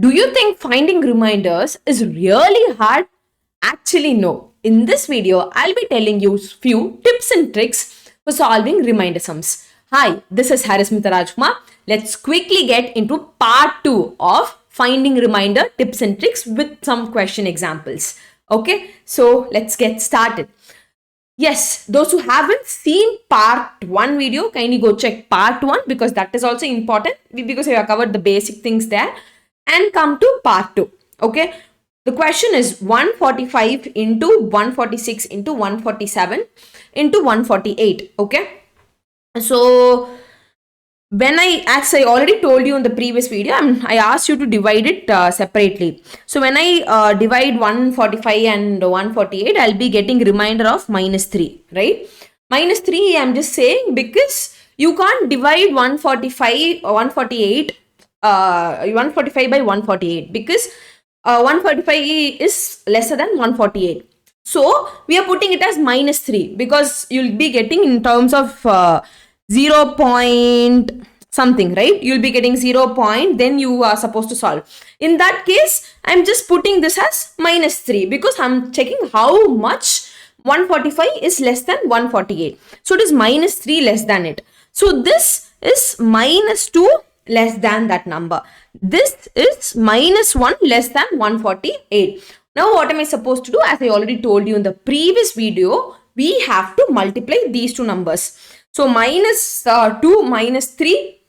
Do you think finding reminders is really hard? Actually, no. In this video, I'll be telling you few tips and tricks for solving reminder sums. Hi, this is Harismita Rajkumar. Let's quickly get into part 2 of finding reminder tips and tricks with some question examples. Okay, so let's get started. Yes, those who haven't seen part 1 video, kindly go check part 1 because that is also important because we have covered the basic things there. And come to part 2. Okay, the question is 145 into 146 into 147 into 148. Okay, so as I already told you in the previous video, I asked you to divide it separately. So when I divide 145 and 148, I'll be getting remainder of minus 3, right? Minus 3, I'm just saying because you can't divide 145 or 148 145 by 148 because 145 is lesser than 148. So we are putting it as minus 3 because you'll be getting in terms of 0 point something, right? You'll be getting 0 point, then you are supposed to solve. In that case, I'm just putting this as minus 3 because I'm checking how much 145 is less than 148. So it is minus 3 less than it. So this is minus 2 less than that number. This is minus 1 less than 148. Now what am I supposed to do? As I already told you in the previous video, we have to multiply these two numbers. So minus 2 minus 3,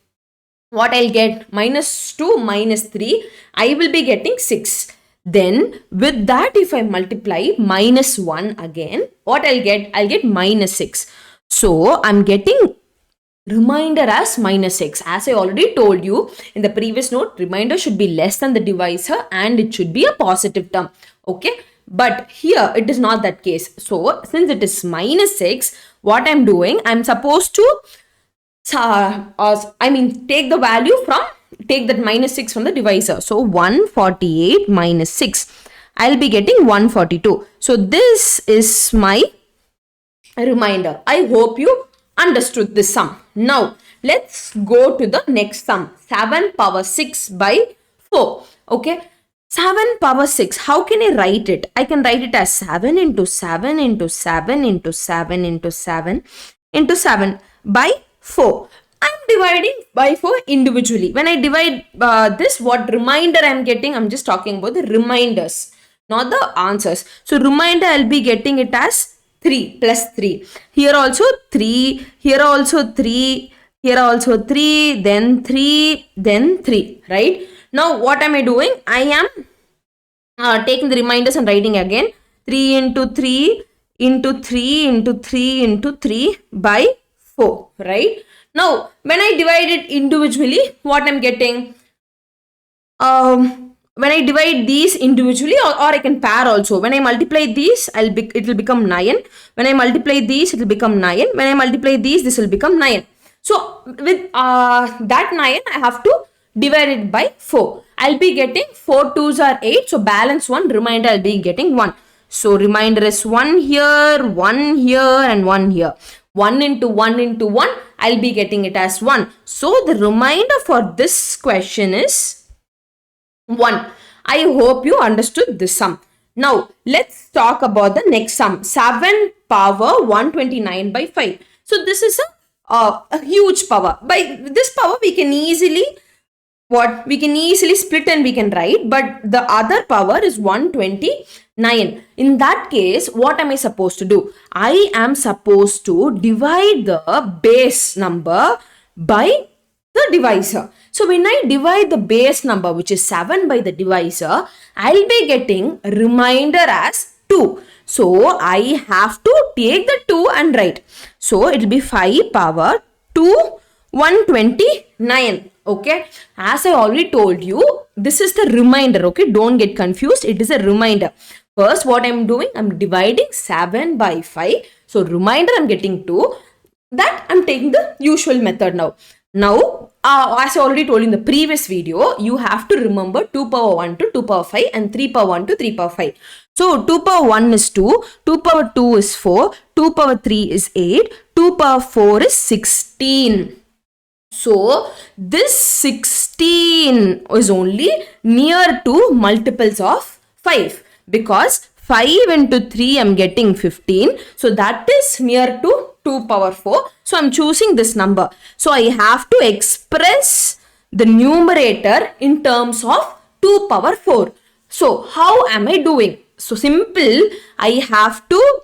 what I'll get? Minus 2 minus 3, I will be getting 6. Then with that, if I multiply minus 1 again, what I'll get? I'll get minus 6. So I'm getting remainder as minus 6. As I already told you in the previous note, remainder should be less than the divisor and it should be a positive term. Okay, but here it is not that case. So since it is minus 6, what I'm doing, I'm supposed to take the value from, take that minus 6 from the divisor. So 148 minus 6, I'll be getting 142. So this is my remainder. I hope you understood this sum. Now let's go to the next sum. 7 power 6 by 4. Okay, 7 power 6. How can I write it? I can write it as 7 into 7 into 7 into 7 into 7 into 7 by 4. I'm dividing by 4 individually. When I divide this, what remainder I'm getting? I'm just talking about the reminders, not the answers. So remainder, I'll be getting it as 3 plus 3. Here also 3, here also 3, here also 3, then 3, then 3, right? Now what am I doing? I am taking the reminders and writing again 3 into 3 into 3 into 3 into 3 by 4, right? Now when I divide it individually, what I'm getting? When I divide these individually, or I can pair also. When I multiply these, it will become 9. When I multiply these, it will become 9. When I multiply these, this will become 9. So with that 9, I have to divide it by 4. I'll be getting 4 2s are 8. So balance 1, remainder I'll be getting 1. So remainder is 1 here, 1 here and 1 here. 1 into 1 into 1, I'll be getting it as 1. So the remainder for this question is 1. I hope you understood this sum. Now let's talk about the next sum. 7 power 129 by 5. So this is a huge power. By this power we can easily split and we can write, but the other power is 129. In that case, what am I supposed to do? I am supposed to divide the base number by the divisor. So when I divide the base number, which is 7, by the divisor, I'll be getting remainder as 2. So I have to take the 2 and write. So it will be 5 power 2 129. Okay, as I already told you, this is the remainder. Okay, don't get confused. It is a remainder. First, what I'm doing, I'm dividing 7 by 5. So remainder I'm getting 2. That I'm taking the usual method now. Now, as I already told in the previous video, you have to remember 2 power 1 to 2 power 5 and 3 power 1 to 3 power 5. So 2 power 1 is 2, 2 power 2 is 4, 2 power 3 is 8, 2 power 4 is 16. So this 16 is only near to multiples of 5 because 5 into 3 I'm getting 15. So that is near to 2 power 4. So I'm choosing this number. So I have to express the numerator in terms of 2 power 4. So how am I doing? So simple, I have to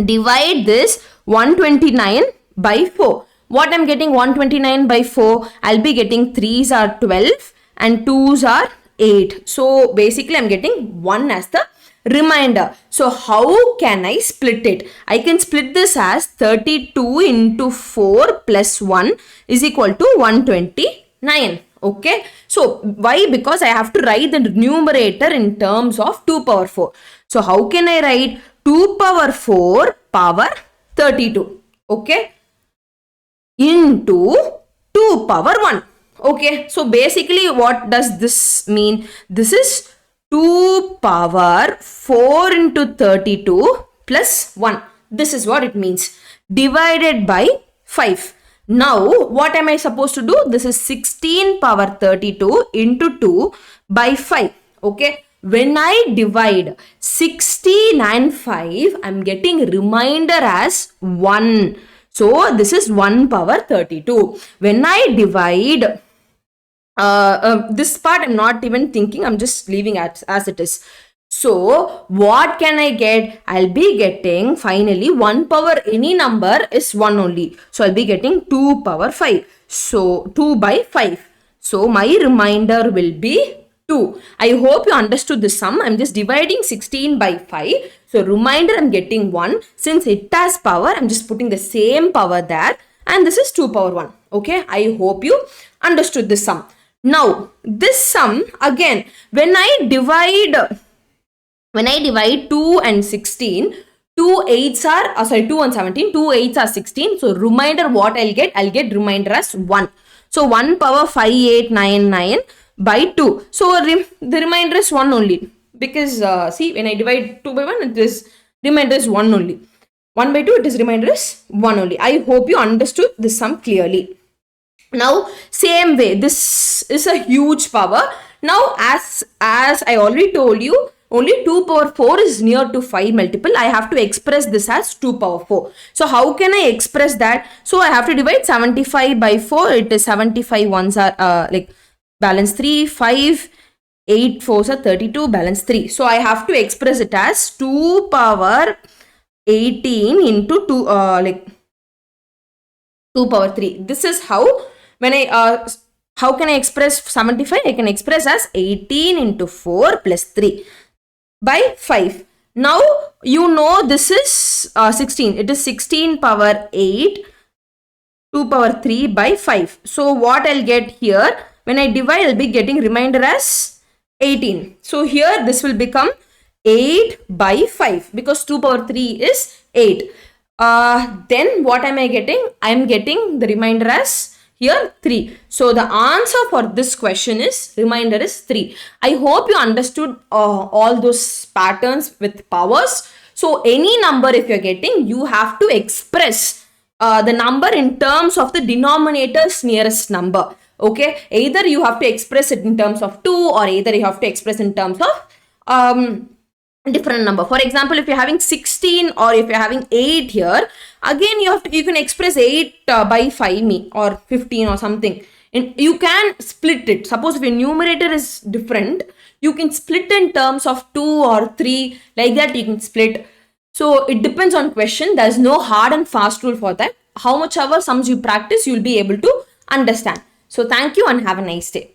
divide this 129 by 4. What I'm getting 129 by 4? I'll be getting 3s are 12 and 2s are 8. So basically I'm getting 1 as the remainder. So how can I split it? I can split this as 32 into 4 plus 1 is equal to 129. Okay. So why? Because I have to write the numerator in terms of 2 power 4. So how can I write 2 power 4 power 32? Okay. Into 2 power 1. Okay, so basically what does this mean? This is 2 power 4 into 32 plus 1. This is what it means. Divided by 5. Now, what am I supposed to do? This is 16 power 32 into 2 by 5. Okay, when I divide 16 and 5, I'm getting remainder as 1. So this is 1 power 32. When I divide this part, I'm not even thinking, I'm just leaving as it is. So what can I get? I'll be getting finally 1 power any number is 1 only. So I'll be getting 2 power 5. So 2 by 5. So my remainder will be 2. I hope you understood the sum. I'm just dividing 16 by 5. So remainder I'm getting 1. Since it has power, I'm just putting the same power there. And this is 2 power 1. Okay. I hope you understood this sum. Now, this sum again, when I divide 2 and 16, 2 8s are, 2 and 17, 2 8s are 16. So remainder what I'll get remainder as 1. So 1 power 5 8 9 9 by 2. So the remainder is 1 only. Because see, when I divide 2 by 1, it is remainder is 1 only. 1 by 2, it is remainder is 1 only. I hope you understood this sum clearly. Now, same way, this is a huge power. Now, as I already told you, only 2 power 4 is near to 5 multiple. I have to express this as 2 power 4. So, how can I express that? So, I have to divide 75 by 4. It is 75 ones are like balance 3, 5, 8 4s are 32, balance 3. So, I have to express it as 2 power 18 into 2, like 2 power 3. This is how, when how can I express 75? I can express as 18 into 4 plus 3 by 5. Now, you know this is 16. It is 16 power 8, 2 power 3 by 5. So, what I'll get here, when I divide, I'll be getting remainder as 18. So, here this will become 8 by 5 because 2 power 3 is 8. Then what am I getting? I am getting the remainder as here 3. So the answer for this question is remainder is 3. I hope you understood all those patterns with powers. So any number if you're getting, you have to express the number in terms of the denominator's nearest number. Okay, either you have to express it in terms of 2 or either you have to express in terms of different number. For example, if you're having 16 or if you're having 8 here, again you can express 8 by 5 or 15 or something, and you can split it. Suppose if your numerator is different, you can split in terms of 2 or 3, like that you can split. So it depends on question. There's no hard and fast rule for that. How much ever sums you practice, you'll be able to understand. So thank you and have a nice day.